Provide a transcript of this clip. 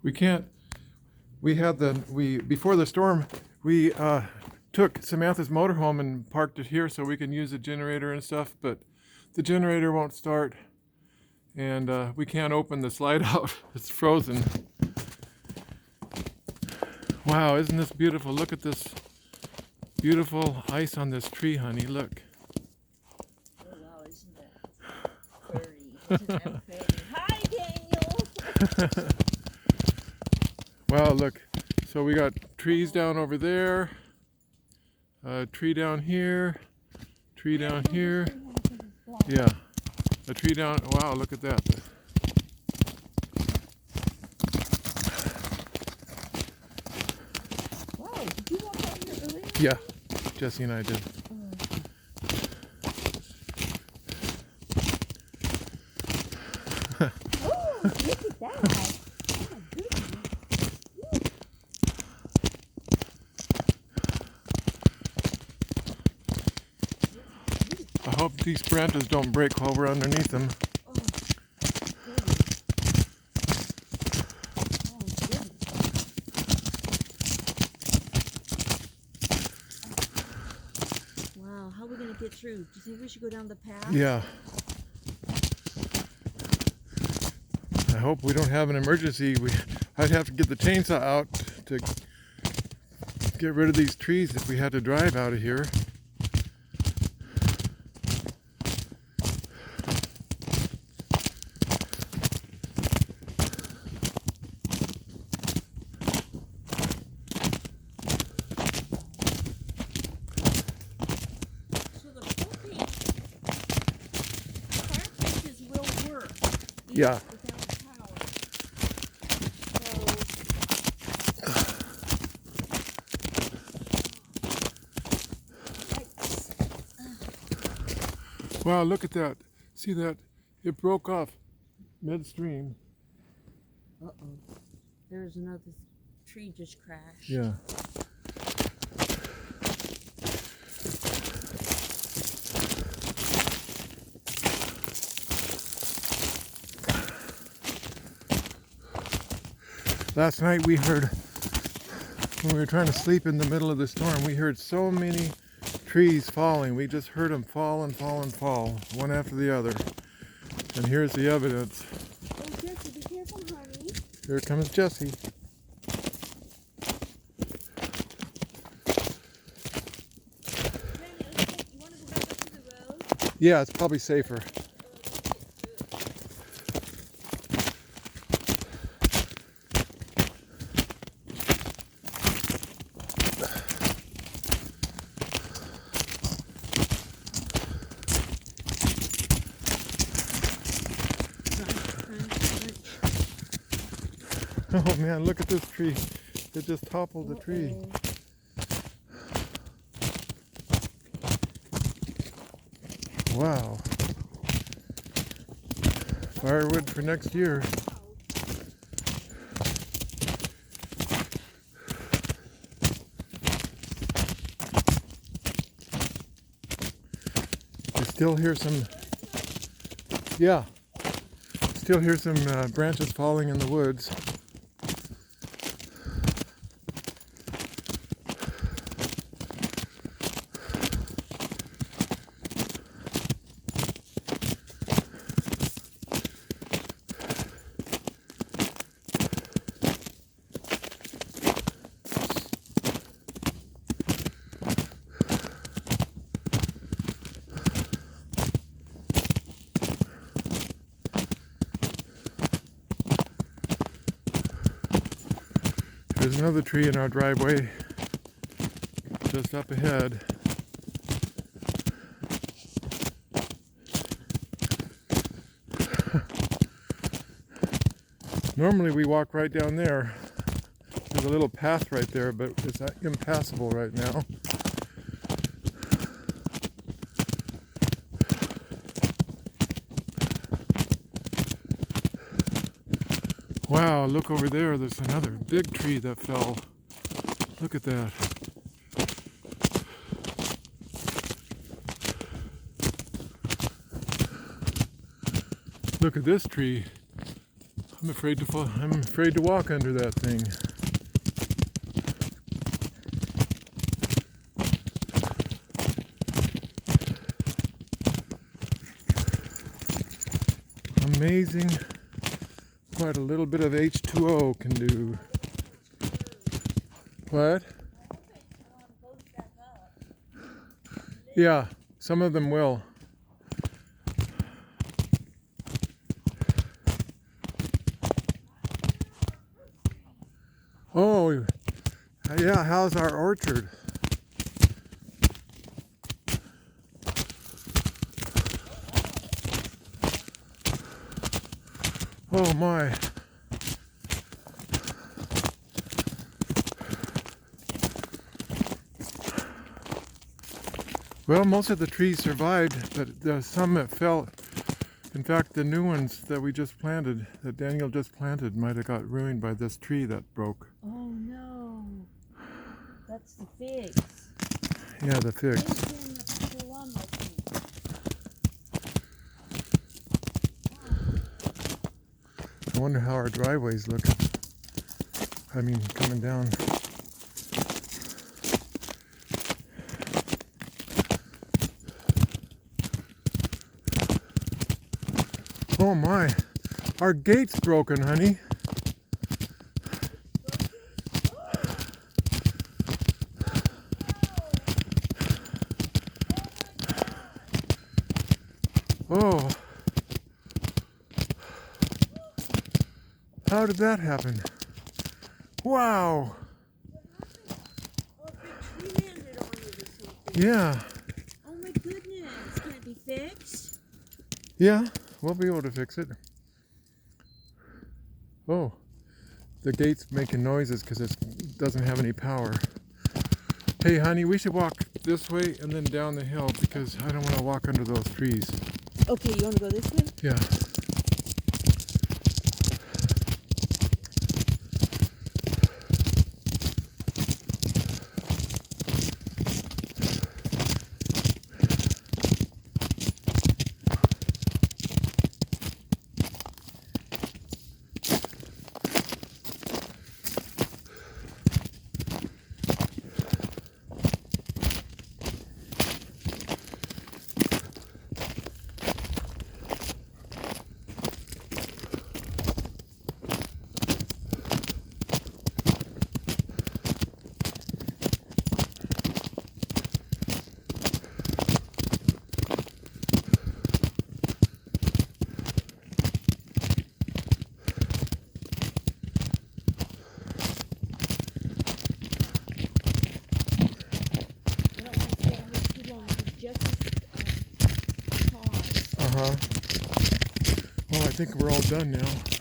We can't. Before the storm, we took Samantha's motorhome and parked it here so we can use the generator and stuff, but the generator won't start, and we can't open the slide out. It's frozen. Wow, isn't this beautiful? Look at this beautiful ice on this tree, honey. Look. Oh wow, isn't that pretty? Isn't that pretty? Hi, Daniel! Wow, look. So we got trees down over there, tree down here, tree down here. Yeah, a tree down. Wow, look at that. Wow, did you walk out here earlier? Yeah, Jesse and I did. Oh, look at that! I hope these branches don't break while we're underneath them. Wow, how are we going to get through? Do you think we should go down the path? Yeah. I hope we don't have an emergency. I'd have to get the chainsaw out to get rid of these trees if we had to drive out of here. Yeah. Wow, look at that. See that? It broke off midstream. Uh-oh. There's another tree just crashed. Yeah. Last night we heard, when we were trying to sleep in the middle of the storm, we heard so many trees falling. We just heard them fall and fall and fall, one after the other. And here's the evidence. Oh, Jessie, be careful, honey. Here comes Jessie. You want to go back up to the road? Yeah, it's probably safer. Oh man, look at this tree. It just toppled the tree. Wow. Firewood for next year. You still hear some, yeah, still hear some branches falling in the woods. There's another tree in our driveway just up ahead. Normally we walk right down there. There's a little path right there, but it's impassable right now. Wow, look over there. There's another big tree that fell. Look at that. Look at this tree. I'm afraid to fall. I'm afraid to walk under that thing. Amazing what a little bit of H2O can do. What? Yeah, some of them will. Oh, yeah, how's our orchard? Oh my. Well, most of the trees survived, but there's some that fell. In fact, the new ones that we just planted, that Daniel just planted, might have got ruined by this tree that broke. Oh no. That's the figs. Yeah, the figs. Figs in the plum, I think. I wonder how our driveway's looking. I mean, coming down. Oh my, our gate's broken, honey. Oh, how did that happen? Wow. Oh, a big tree landed on it or something. Yeah. Oh my goodness. Can it be fixed? Yeah, we'll be able to fix it. Oh, the gate's making noises because it doesn't have any power. Hey, honey, we should walk this way and then down the hill because I don't want to walk under those trees. Okay, you want to go this way? Yeah. Uh-huh. Well, I think we're all done now.